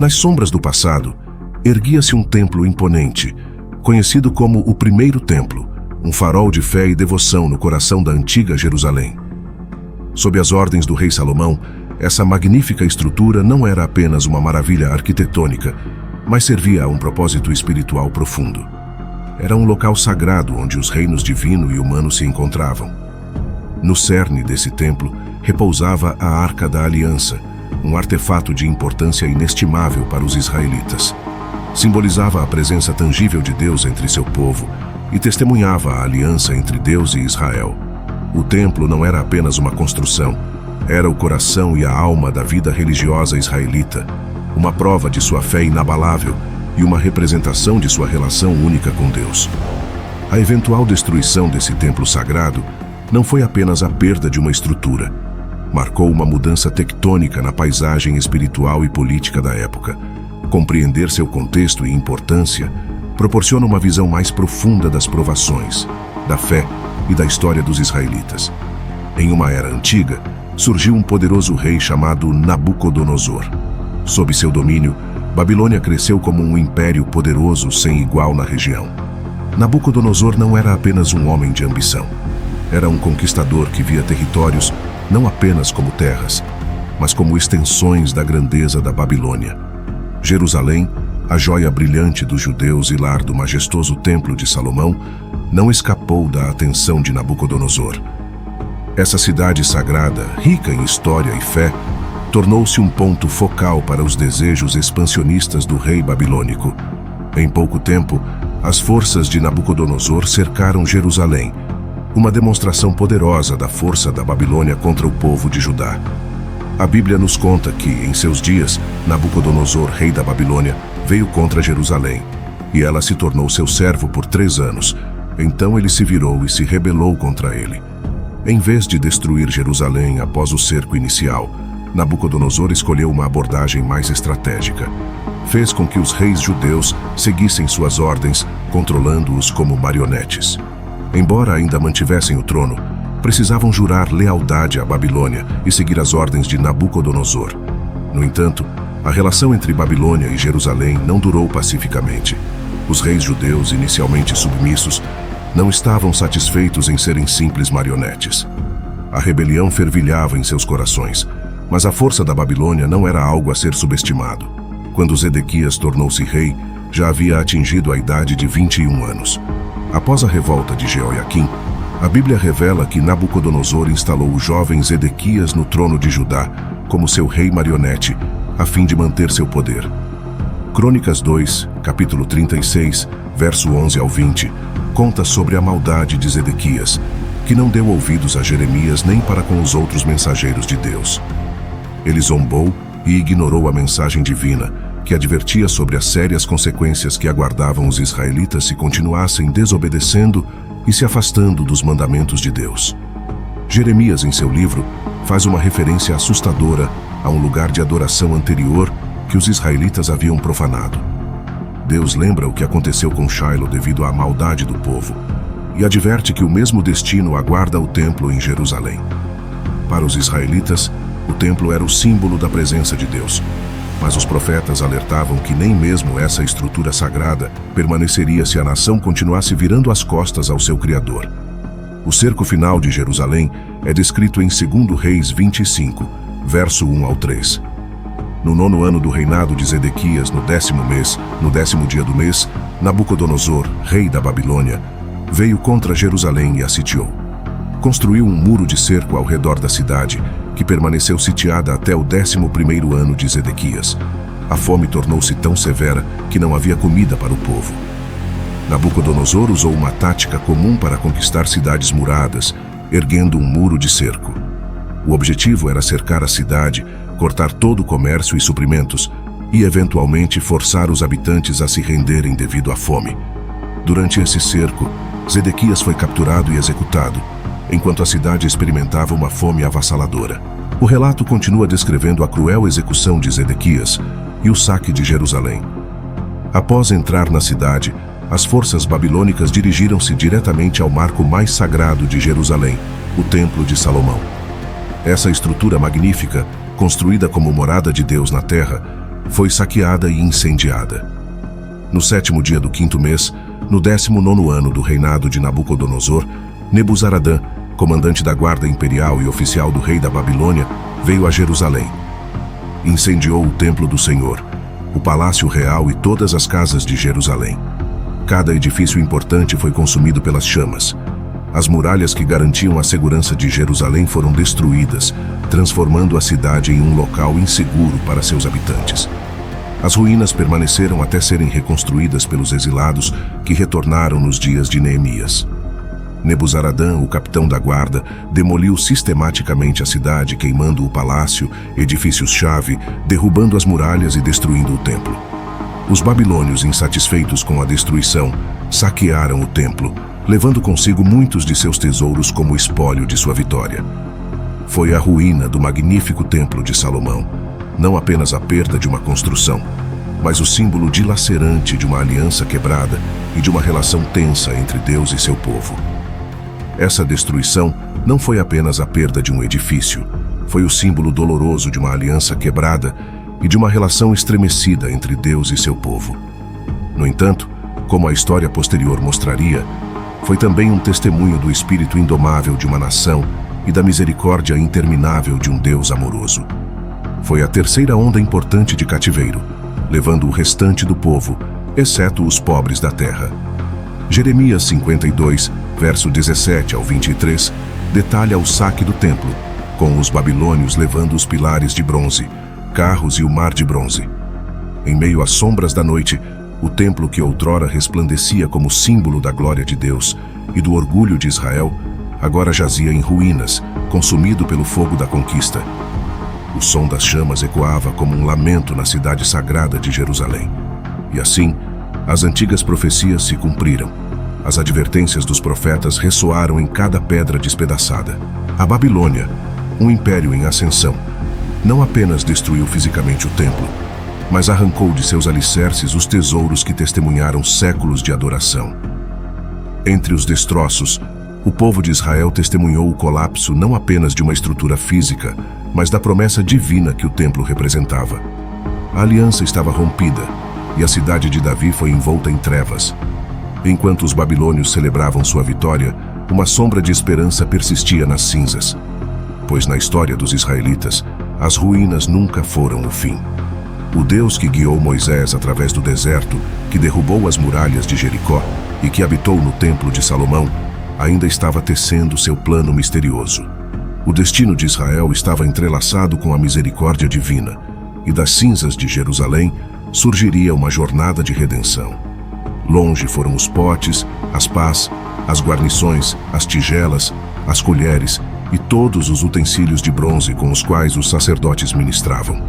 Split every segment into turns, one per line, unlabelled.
Nas sombras do passado, erguia-se um templo imponente, conhecido como o Primeiro Templo, um farol de fé e devoção no coração da antiga Jerusalém. Sob as ordens do rei Salomão, essa magnífica estrutura não era apenas uma maravilha arquitetônica, mas servia a um propósito espiritual profundo. Era um local sagrado onde os reinos divino e humano se encontravam. No cerne desse templo repousava a Arca da Aliança, um artefato de importância inestimável para os israelitas. Simbolizava a presença tangível de Deus entre seu povo e testemunhava a aliança entre Deus e Israel. O templo não era apenas uma construção, era o coração e a alma da vida religiosa israelita, uma prova de sua fé inabalável e uma representação de sua relação única com Deus. A eventual destruição desse templo sagrado não foi apenas a perda de uma estrutura, marcou uma mudança tectônica na paisagem espiritual e política da época. Compreender seu contexto e importância proporciona uma visão mais profunda das provações, da fé e da história dos israelitas. Em uma era antiga, surgiu um poderoso rei chamado Nabucodonosor. Sob seu domínio, Babilônia cresceu como um império poderoso sem igual na região. Nabucodonosor não era apenas um homem de ambição. Era um conquistador que via territórios não apenas como terras, mas como extensões da grandeza da Babilônia. Jerusalém, a joia brilhante dos judeus e lar do majestoso Templo de Salomão, não escapou da atenção de Nabucodonosor. Essa cidade sagrada, rica em história e fé, tornou-se um ponto focal para os desejos expansionistas do rei babilônico. Em pouco tempo, as forças de Nabucodonosor cercaram Jerusalém, uma demonstração poderosa da força da Babilônia contra o povo de Judá. A Bíblia nos conta que, em seus dias, Nabucodonosor, rei da Babilônia, veio contra Jerusalém, e ela se tornou seu servo por 3 anos. Então ele se virou e se rebelou contra ele. Em vez de destruir Jerusalém após o cerco inicial, Nabucodonosor escolheu uma abordagem mais estratégica. Fez com que os reis judeus seguissem suas ordens, controlando-os como marionetes. Embora ainda mantivessem o trono, precisavam jurar lealdade à Babilônia e seguir as ordens de Nabucodonosor. No entanto, a relação entre Babilônia e Jerusalém não durou pacificamente. Os reis judeus, inicialmente submissos, não estavam satisfeitos em serem simples marionetes. A rebelião fervilhava em seus corações, mas a força da Babilônia não era algo a ser subestimado. Quando Zedequias tornou-se rei, já havia atingido a idade de 21 anos. Após a revolta de Jeoiaquim, a Bíblia revela que Nabucodonosor instalou o jovem Zedequias no trono de Judá como seu rei marionete, a fim de manter seu poder. Crônicas 2, capítulo 36, verso 11 ao 20, conta sobre a maldade de Zedequias, que não deu ouvidos a Jeremias nem para com os outros mensageiros de Deus. Ele zombou e ignorou a mensagem divina, que advertia sobre as sérias consequências que aguardavam os israelitas se continuassem desobedecendo e se afastando dos mandamentos de Deus. Jeremias, em seu livro, faz uma referência assustadora a um lugar de adoração anterior que os israelitas haviam profanado. Deus lembra o que aconteceu com Shiloh devido à maldade do povo e adverte que o mesmo destino aguarda o templo em Jerusalém. Para os israelitas, o templo era o símbolo da presença de Deus, mas os profetas alertavam que nem mesmo essa estrutura sagrada permaneceria se a nação continuasse virando as costas ao seu Criador. O cerco final de Jerusalém é descrito em 2 Reis 25, verso 1 ao 3. No 9º ano do reinado de Zedequias, no 10º mês, no 10º dia do mês, Nabucodonosor, rei da Babilônia, veio contra Jerusalém e a sitiou. Construiu um muro de cerco ao redor da cidade, que permaneceu sitiada até o 11º ano de Zedequias. A fome tornou-se tão severa que não havia comida para o povo. Nabucodonosor usou uma tática comum para conquistar cidades muradas, erguendo um muro de cerco. O objetivo era cercar a cidade, cortar todo o comércio e suprimentos e, eventualmente, forçar os habitantes a se renderem devido à fome. Durante esse cerco, Zedequias foi capturado e executado, enquanto a cidade experimentava uma fome avassaladora. O relato continua descrevendo a cruel execução de Zedequias e o saque de Jerusalém. Após entrar na cidade, as forças babilônicas dirigiram-se diretamente ao marco mais sagrado de Jerusalém, o Templo de Salomão. Essa estrutura magnífica, construída como morada de Deus na terra, foi saqueada e incendiada. No 7º dia do 5º mês, no 19º ano do reinado de Nabucodonosor, Nebuzaradã, comandante da guarda imperial e oficial do rei da Babilônia, veio a Jerusalém. Incendiou o templo do Senhor, o palácio real e todas as casas de Jerusalém. Cada edifício importante foi consumido pelas chamas. As muralhas que garantiam a segurança de Jerusalém foram destruídas, transformando a cidade em um local inseguro para seus habitantes. As ruínas permaneceram até serem reconstruídas pelos exilados que retornaram nos dias de Neemias. Nebuzaradã, o capitão da guarda, demoliu sistematicamente a cidade, queimando o palácio, edifícios-chave, derrubando as muralhas e destruindo o templo. Os babilônios, insatisfeitos com a destruição, saquearam o templo, levando consigo muitos de seus tesouros como espólio de sua vitória. Foi a ruína do magnífico templo de Salomão, não apenas a perda de uma construção, mas o símbolo dilacerante de uma aliança quebrada e de uma relação tensa entre Deus e seu povo. Essa destruição não foi apenas a perda de um edifício, foi o símbolo doloroso de uma aliança quebrada e de uma relação estremecida entre Deus e seu povo. No entanto, como a história posterior mostraria, foi também um testemunho do espírito indomável de uma nação e da misericórdia interminável de um Deus amoroso. Foi a terceira onda importante de cativeiro, levando o restante do povo, exceto os pobres da terra. Jeremias 52, verso 17 ao 23, detalha o saque do templo, com os babilônios levando os pilares de bronze, carros e o mar de bronze. Em meio às sombras da noite, o templo que outrora resplandecia como símbolo da glória de Deus e do orgulho de Israel, agora jazia em ruínas, consumido pelo fogo da conquista. O som das chamas ecoava como um lamento na cidade sagrada de Jerusalém. E assim, as antigas profecias se cumpriram. As advertências dos profetas ressoaram em cada pedra despedaçada. A Babilônia, um império em ascensão, não apenas destruiu fisicamente o templo, mas arrancou de seus alicerces os tesouros que testemunharam séculos de adoração. Entre os destroços, o povo de Israel testemunhou o colapso não apenas de uma estrutura física, mas da promessa divina que o templo representava. A aliança estava rompida e a cidade de Davi foi envolta em trevas. Enquanto os babilônios celebravam sua vitória, uma sombra de esperança persistia nas cinzas. Pois na história dos israelitas, as ruínas nunca foram o fim. O Deus que guiou Moisés através do deserto, que derrubou as muralhas de Jericó e que habitou no templo de Salomão, ainda estava tecendo seu plano misterioso. O destino de Israel estava entrelaçado com a misericórdia divina, e das cinzas de Jerusalém surgiria uma jornada de redenção. Longe foram os potes, as pás, as guarnições, as tigelas, as colheres e todos os utensílios de bronze com os quais os sacerdotes ministravam.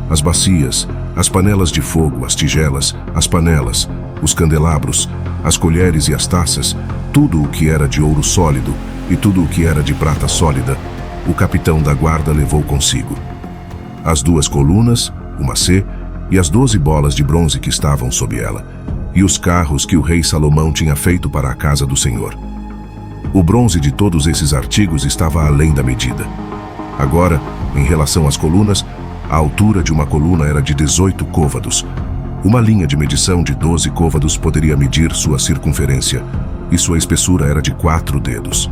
As bacias, as panelas de fogo, as tigelas, as panelas, os candelabros, as colheres e as taças, tudo o que era de ouro sólido e tudo o que era de prata sólida, o capitão da guarda levou consigo. As 2 colunas, uma C, e as 12 bolas de bronze que estavam sob ela, e os carros que o rei Salomão tinha feito para a casa do Senhor. O bronze de todos esses artigos estava além da medida. Agora, em relação às colunas, a altura de uma coluna era de 18 côvados. Uma linha de medição de 12 côvados poderia medir sua circunferência, e sua espessura era de 4 dedos.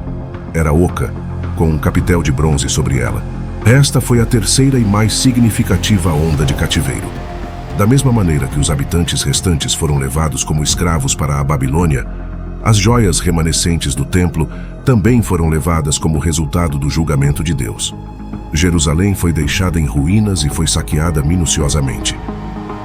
Era oca, com um capitel de bronze sobre ela. Esta foi a terceira e mais significativa onda de cativeiro. Da mesma maneira que os habitantes restantes foram levados como escravos para a Babilônia, as joias remanescentes do templo também foram levadas como resultado do julgamento de Deus. Jerusalém foi deixada em ruínas e foi saqueada minuciosamente.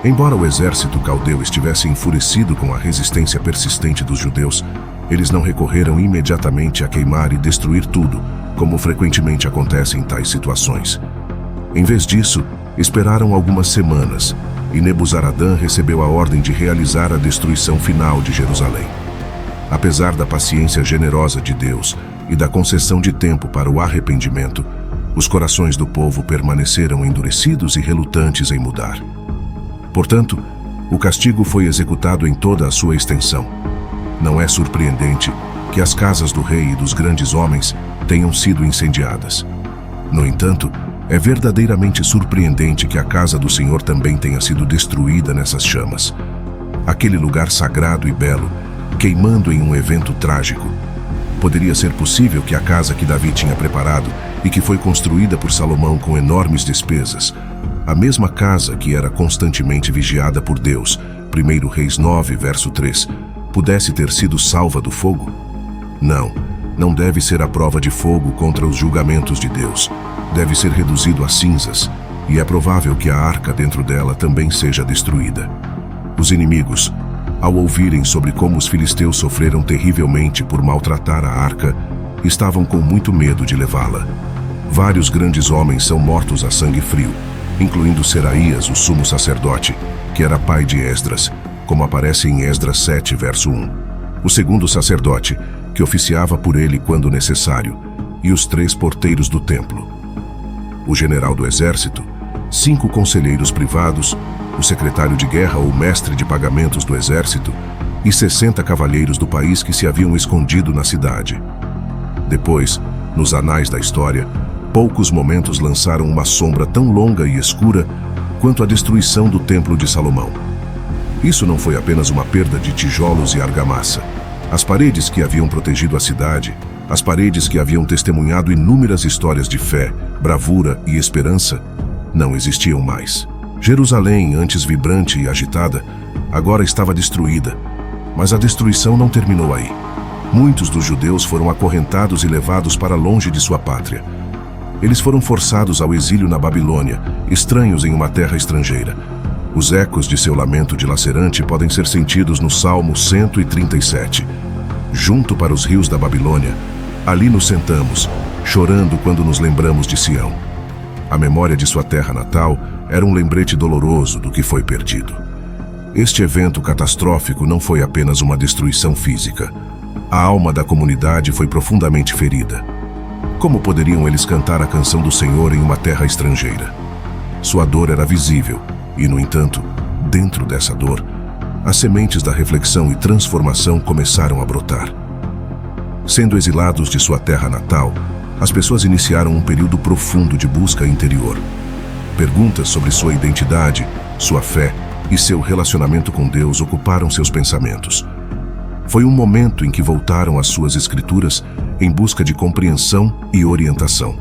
Embora o exército caldeu estivesse enfurecido com a resistência persistente dos judeus, eles não recorreram imediatamente a queimar e destruir tudo, como frequentemente acontece em tais situações. Em vez disso, esperaram algumas semanas, e Nebuzaradã recebeu a ordem de realizar a destruição final de Jerusalém. Apesar da paciência generosa de Deus e da concessão de tempo para o arrependimento, os corações do povo permaneceram endurecidos e relutantes em mudar. Portanto, o castigo foi executado em toda a sua extensão. Não é surpreendente que as casas do rei e dos grandes homens tenham sido incendiadas. No entanto, É verdadeiramente surpreendente que a casa do Senhor também tenha sido destruída nessas chamas. Aquele lugar sagrado e belo, queimando em um evento trágico. Poderia ser possível que a casa que Davi tinha preparado e que foi construída por Salomão com enormes despesas, a mesma casa que era constantemente vigiada por Deus, 1 Reis 9, verso 3, pudesse ter sido salva do fogo? Não deve ser a prova de fogo contra os julgamentos de Deus. Deve ser reduzido a cinzas, e é provável que a arca dentro dela também seja destruída. Os inimigos, ao ouvirem sobre como os filisteus sofreram terrivelmente por maltratar a arca, estavam com muito medo de levá-la. Vários grandes homens são mortos a sangue frio, incluindo Seraías, o sumo sacerdote, que era pai de Esdras, como aparece em Esdras 7, verso 1. O segundo sacerdote, que oficiava por ele quando necessário, e os 3 porteiros do templo. O general do exército, 5 conselheiros privados, o secretário de guerra ou mestre de pagamentos do exército e 60 cavalheiros do país que se haviam escondido na cidade. Depois, nos anais da história, poucos momentos lançaram uma sombra tão longa e escura quanto a destruição do Templo de Salomão. Isso não foi apenas uma perda de tijolos e argamassa. As paredes que haviam protegido a cidade, as paredes que haviam testemunhado inúmeras histórias de fé, bravura e esperança, não existiam mais. Jerusalém, antes vibrante e agitada, agora estava destruída. Mas a destruição não terminou aí. Muitos dos judeus foram acorrentados e levados para longe de sua pátria. Eles foram forçados ao exílio na Babilônia, estranhos em uma terra estrangeira. Os ecos de seu lamento dilacerante podem ser sentidos no Salmo 137. Junto para os rios da Babilônia, ali nos sentamos, chorando quando nos lembramos de Sião. A memória de sua terra natal era um lembrete doloroso do que foi perdido. Este evento catastrófico não foi apenas uma destruição física. A alma da comunidade foi profundamente ferida. Como poderiam eles cantar a canção do Senhor em uma terra estrangeira? Sua dor era visível, e, no entanto, dentro dessa dor, as sementes da reflexão e transformação começaram a brotar. Sendo exilados de sua terra natal, as pessoas iniciaram um período profundo de busca interior. Perguntas sobre sua identidade, sua fé e seu relacionamento com Deus ocuparam seus pensamentos. Foi um momento em que voltaram às suas escrituras em busca de compreensão e orientação.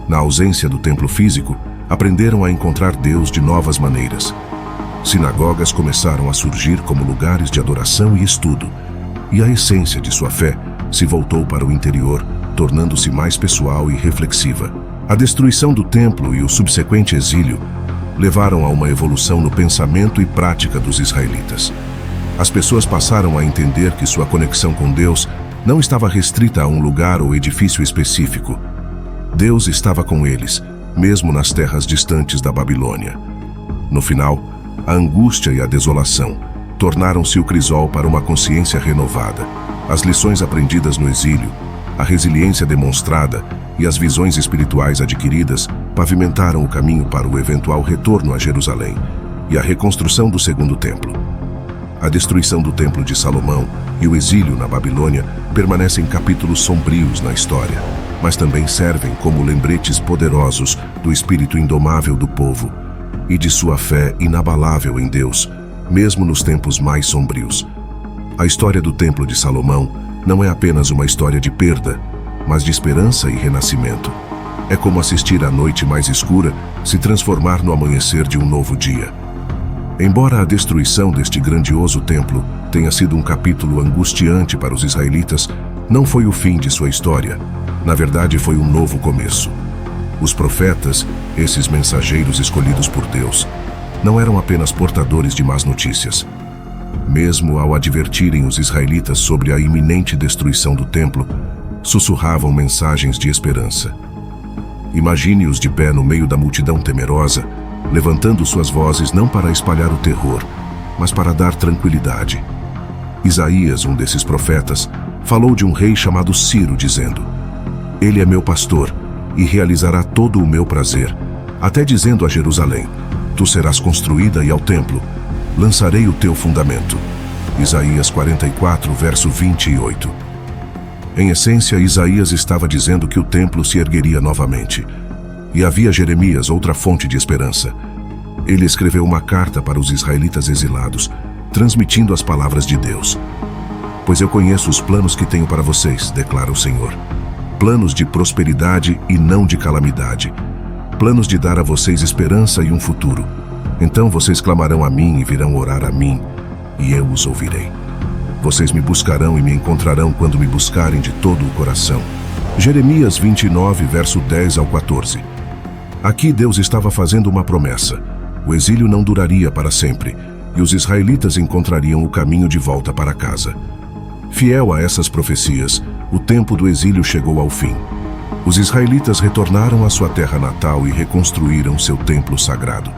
Na ausência do templo físico, aprenderam a encontrar Deus de novas maneiras. Sinagogas começaram a surgir como lugares de adoração e estudo, e a essência de sua fé se voltou para o interior, tornando-se mais pessoal e reflexiva. A destruição do templo e o subsequente exílio levaram a uma evolução no pensamento e prática dos israelitas. As pessoas passaram a entender que sua conexão com Deus não estava restrita a um lugar ou edifício específico. Deus estava com eles, mesmo nas terras distantes da Babilônia. No final, a angústia e a desolação tornaram-se o crisol para uma consciência renovada. As lições aprendidas no exílio, a resiliência demonstrada e as visões espirituais adquiridas pavimentaram o caminho para o eventual retorno a Jerusalém e a reconstrução do segundo templo. A destruição do Templo de Salomão e o exílio na Babilônia permanecem capítulos sombrios na história, mas também servem como lembretes poderosos do espírito indomável do povo e de sua fé inabalável em Deus, mesmo nos tempos mais sombrios. A história do Templo de Salomão não é apenas uma história de perda, mas de esperança e renascimento. É como assistir a noite mais escura se transformar no amanhecer de um novo dia. Embora a destruição deste grandioso templo tenha sido um capítulo angustiante para os israelitas, não foi o fim de sua história. Na verdade, foi um novo começo. Os profetas, esses mensageiros escolhidos por Deus, não eram apenas portadores de más notícias. Mesmo ao advertirem os israelitas sobre a iminente destruição do templo, sussurravam mensagens de esperança. Imagine-os de pé no meio da multidão temerosa, levantando suas vozes não para espalhar o terror, mas para dar tranquilidade. Isaías, um desses profetas, falou de um rei chamado Ciro, dizendo: "Ele é meu pastor e realizará todo o meu prazer", até dizendo a Jerusalém: "Tu serás construída, e ao templo lançarei o teu fundamento." Isaías 44, verso 28. Em essência, Isaías estava dizendo que o templo se ergueria novamente. E havia Jeremias outra fonte de esperança. Ele escreveu uma carta para os israelitas exilados, transmitindo as palavras de Deus. Pois eu conheço os planos que tenho para vocês, declara o Senhor. Planos de prosperidade e não de calamidade. Planos de dar a vocês esperança e um futuro. Então vocês clamarão a mim e virão orar a mim, e eu os ouvirei. Vocês me buscarão e me encontrarão quando me buscarem de todo o coração. Jeremias 29, verso 10 ao 14. Aqui Deus estava fazendo uma promessa. O exílio não duraria para sempre, e os israelitas encontrariam o caminho de volta para casa. Fiel a essas profecias, o tempo do exílio chegou ao fim. Os israelitas retornaram à sua terra natal e reconstruíram seu templo sagrado.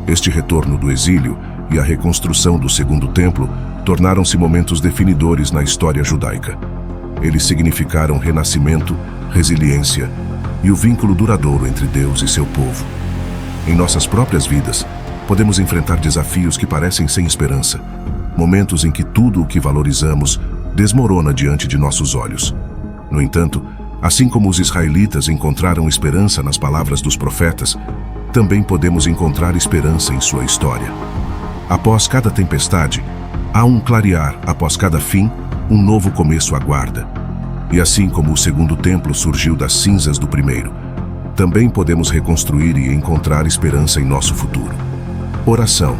Este retorno do exílio e a reconstrução do segundo templo tornaram-se momentos definidores na história judaica. Eles significaram renascimento, resiliência e o vínculo duradouro entre Deus e seu povo. Em nossas próprias vidas, podemos enfrentar desafios que parecem sem esperança, momentos em que tudo o que valorizamos desmorona diante de nossos olhos. No entanto, assim como os israelitas encontraram esperança nas palavras dos profetas, também podemos encontrar esperança em sua história. Após cada tempestade, há um clarear; após cada fim, um novo começo aguarda. E assim como o segundo templo surgiu das cinzas do primeiro, também podemos reconstruir e encontrar esperança em nosso futuro. Oração.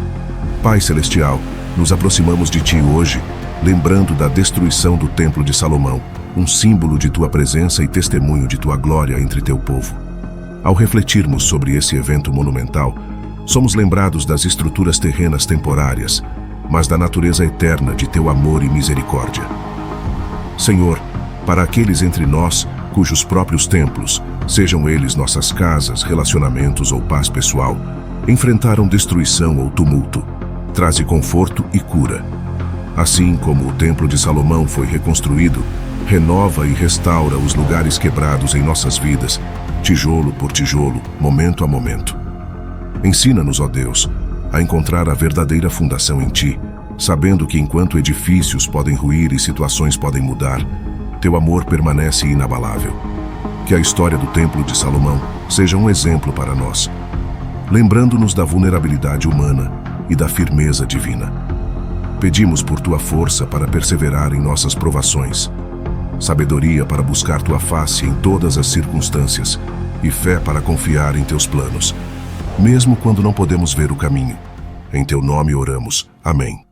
Pai Celestial, nos aproximamos de Ti hoje, lembrando da destruição do Templo de Salomão, um símbolo de Tua presença e testemunho de Tua glória entre Teu povo. Ao refletirmos sobre esse evento monumental, somos lembrados das estruturas terrenas temporárias, mas da natureza eterna de Teu amor e misericórdia. Senhor, para aqueles entre nós cujos próprios templos, sejam eles nossas casas, relacionamentos ou paz pessoal, enfrentaram destruição ou tumulto, traze conforto e cura. Assim como o Templo de Salomão foi reconstruído, renova e restaura os lugares quebrados em nossas vidas, tijolo por tijolo, momento a momento. Ensina-nos, ó Deus, a encontrar a verdadeira fundação em Ti, sabendo que enquanto edifícios podem ruir e situações podem mudar, Teu amor permanece inabalável. Que a história do Templo de Salomão seja um exemplo para nós, lembrando-nos da vulnerabilidade humana e da firmeza divina. Pedimos por Tua força para perseverar em nossas provações, sabedoria para buscar Tua face em todas as circunstâncias e fé para confiar em Teus planos, mesmo quando não podemos ver o caminho. Em Teu nome oramos. Amém.